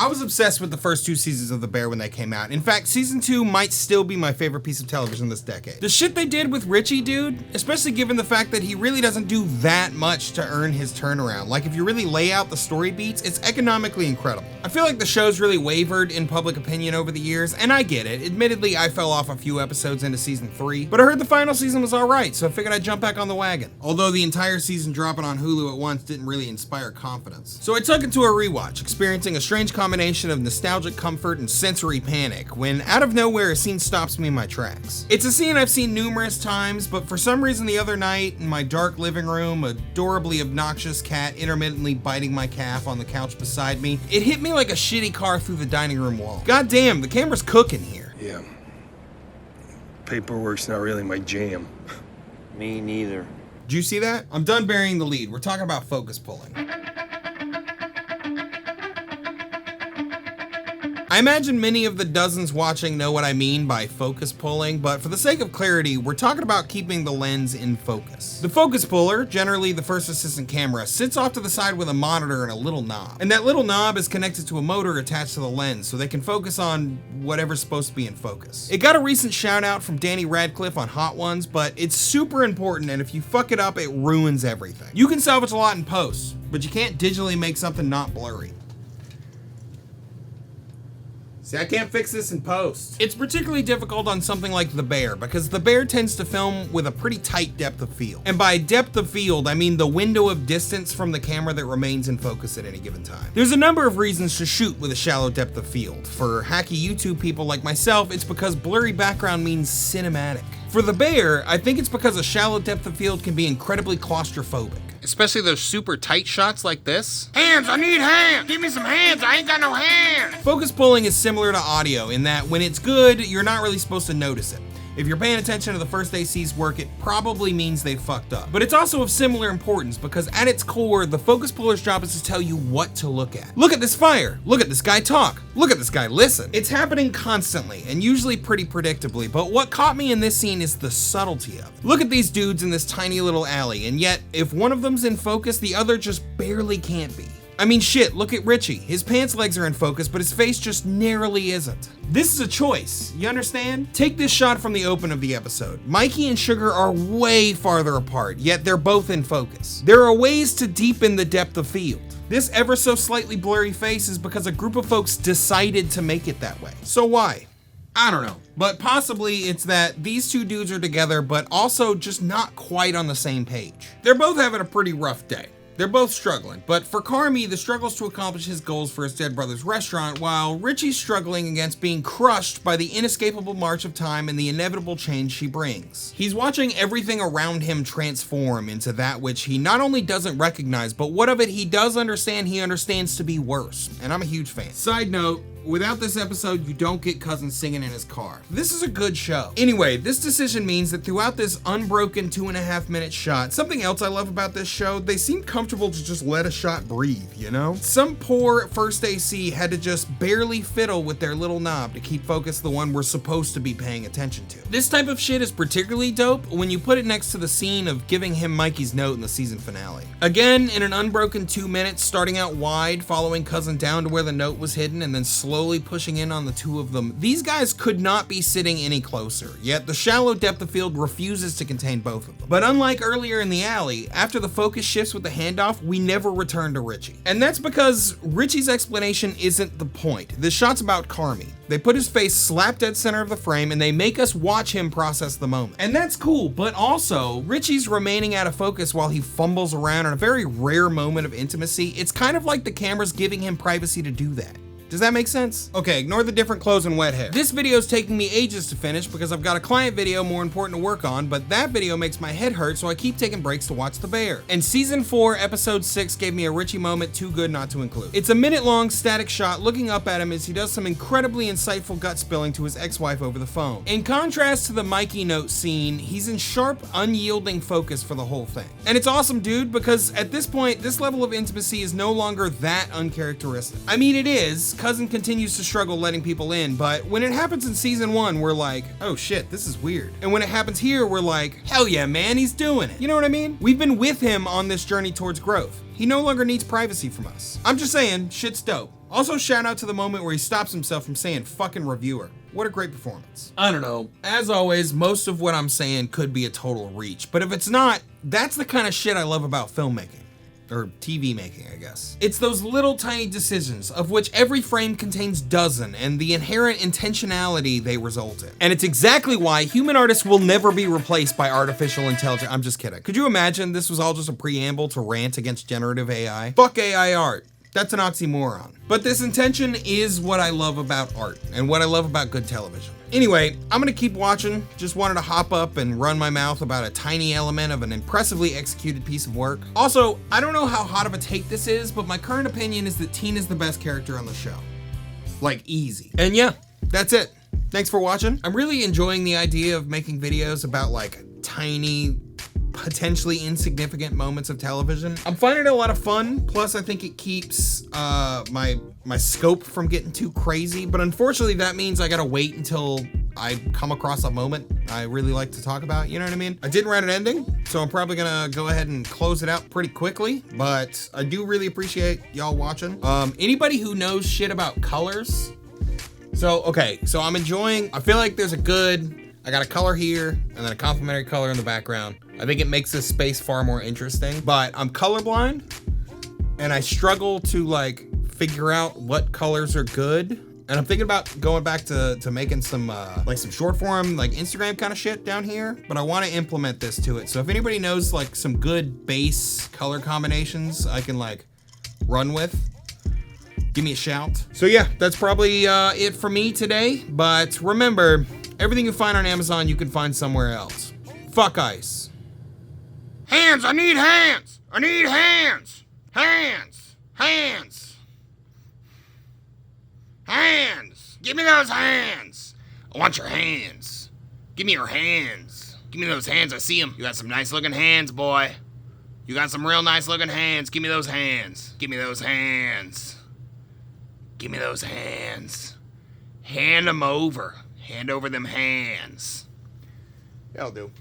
I was obsessed with the first 2 seasons of The Bear when they came out. In fact, season 2 might still be my favorite piece of television this decade. The shit they did with Richie, dude, especially given the fact that he really doesn't do that much to earn his turnaround. Like, if you really lay out the story beats, it's economically incredible. I feel like the show's really wavered in public opinion over the years, and I get it. Admittedly, I fell off a few episodes into season 3, but I heard the final season was alright, so I figured I'd jump back on the wagon. Although the entire season dropping on Hulu at once didn't really inspire confidence. So I took it to a rewatch, experiencing a strange combination of nostalgic comfort and sensory panic, when out of nowhere a scene stops me in my tracks. It's a scene I've seen numerous times, but for some reason the other night, in my dark living room, adorably obnoxious cat intermittently biting my calf on the couch beside me, it hit me like a shitty car through the dining room wall. God damn, the camera's cooking here. Yeah. Paperwork's not really my jam. Me neither. Did you see that? I'm done burying the lead. We're talking about focus pulling. I imagine many of the dozens watching know what I mean by focus pulling, but for the sake of clarity, we're talking about keeping the lens in focus. The focus puller, generally the first assistant camera, sits off to the side with a monitor and a little knob. And that little knob is connected to a motor attached to the lens, so they can focus on whatever's supposed to be in focus. It got a recent shout out from Danny Radcliffe on Hot Ones, but it's super important, and if you fuck it up, it ruins everything. You can salvage a lot in post, but you can't digitally make something not blurry. See, I can't fix this in post. It's particularly difficult on something like The Bear, because The Bear tends to film with a pretty tight depth of field. And by depth of field, I mean the window of distance from the camera that remains in focus at any given time. There's a number of reasons to shoot with a shallow depth of field. For hacky YouTube people like myself, it's because blurry background means cinematic. For The Bear, I think it's because a shallow depth of field can be incredibly claustrophobic. Especially those super tight shots like this. Hands, I need hands! Give me some hands, I ain't got no hands! Focus pulling is similar to audio in that when it's good, you're not really supposed to notice it. If you're paying attention to the first AC's work, it probably means they fucked up. But it's also of similar importance because at its core, the focus puller's job is to tell you what to look at. Look at this fire. Look at this guy talk. Look at this guy listen. It's happening constantly and usually pretty predictably, but what caught me in this scene is the subtlety of it. Look at these dudes in this tiny little alley, and yet if one of them's in focus, the other just barely can't be. I mean, shit, look at Richie. His pants legs are in focus, but his face just narrowly isn't. This is a choice, you understand? Take this shot from the open of the episode. Mikey and Sugar are way farther apart, yet they're both in focus. There are ways to deepen the depth of field. This ever so slightly blurry face is because a group of folks decided to make it that way. So why? I don't know, but possibly it's that these two dudes are together, but also just not quite on the same page. They're both having a pretty rough day. They're both struggling, but for Carmy, the struggle's to accomplish his goals for his dead brother's restaurant, while Richie's struggling against being crushed by the inescapable march of time and the inevitable change she brings. He's watching everything around him transform into that which he not only doesn't recognize, but what of it he does understand, he understands to be worse, and I'm a huge fan. Side note, without this episode, you don't get Cousin singing in his car. This is a good show. Anyway, this decision means that throughout this unbroken 2.5 minute shot, something else I love about this show, they seem comfortable to just let a shot breathe, you know? Some poor first AC had to just barely fiddle with their little knob to keep focus the one we're supposed to be paying attention to. This type of shit is particularly dope when you put it next to the scene of giving him Mikey's note in the season finale. Again, in an unbroken 2 minutes, starting out wide, following Cousin down to where the note was hidden, and then slowly pushing in on the two of them. These guys could not be sitting any closer, yet the shallow depth of field refuses to contain both of them. But unlike earlier in the alley, after the focus shifts with the handoff, we never return to Richie. And that's because Richie's explanation isn't the point. This shot's about Carmy. They put his face slap dead center of the frame and they make us watch him process the moment. And that's cool, but also, Richie's remaining out of focus while he fumbles around in a very rare moment of intimacy. It's kind of like the camera's giving him privacy to do that. Does that make sense? Okay, ignore the different clothes and wet hair. This video is taking me ages to finish because I've got a client video more important to work on, but that video makes my head hurt, so I keep taking breaks to watch The Bear. And season 4, episode 6 gave me a Richie moment too good not to include. It's a minute-long static shot looking up at him as he does some incredibly insightful gut spilling to his ex-wife over the phone. In contrast to the Mikey note scene, he's in sharp, unyielding focus for the whole thing. And it's awesome, dude, because at this point, this level of intimacy is no longer that uncharacteristic. I mean, it is. Cousin continues to struggle letting people in, but when it happens in season 1, we're like, oh shit, this is weird. And when it happens here, we're like, hell yeah, man, he's doing it. You know what I mean? We've been with him on this journey towards growth. He no longer needs privacy from us. I'm just saying, shit's dope. Also, shout out to the moment where he stops himself from saying fucking reviewer. What a great performance. I don't know. As always, most of what I'm saying could be a total reach, but if it's not, that's the kind of shit I love about filmmaking. Or TV making, I guess. It's those little tiny decisions, of which every frame contains dozens, and the inherent intentionality they result in. And it's exactly why human artists will never be replaced by artificial intelligence. I'm just kidding. Could you imagine this was all just a preamble to rant against generative AI? Fuck AI art. That's an oxymoron. But this intention is what I love about art and what I love about good television. Anyway, I'm gonna keep watching. Just wanted to hop up and run my mouth about a tiny element of an impressively executed piece of work. Also, I don't know how hot of a take this is, but my current opinion is that Tina's the best character on the show. Like, easy. And yeah, that's it. Thanks for watching. I'm really enjoying the idea of making videos about like tiny, potentially insignificant moments of television. I'm finding it a lot of fun. Plus, I think it keeps my scope from getting too crazy. But unfortunately, that means I gotta wait until I come across a moment I really like to talk about. You know what I mean? I didn't write an ending, so I'm probably gonna go ahead and close it out pretty quickly. But I do really appreciate y'all watching. Anybody who knows shit about colors. So, okay, so I'm enjoying, I feel like there's I got a color here and then a complementary color in the background. I think it makes this space far more interesting, but I'm colorblind and I struggle to like figure out what colors are good. And I'm thinking about going back to making some like some short form, like Instagram kind of shit down here, but I want to implement this to it. So if anybody knows like some good base color combinations I can like run with, give me a shout. So yeah, that's probably it for me today. But remember, everything you find on Amazon, you can find somewhere else. Fuck ice. Hands, I need hands. I need hands. Hands. Hands. Hands. Give me those hands. I want your hands. Give me your hands. Give me those hands. I see them. You got some nice looking hands, boy. You got some real nice looking hands. Give me those hands. Give me those hands. Give me those hands. Hand them over. Hand over them hands. That'll do.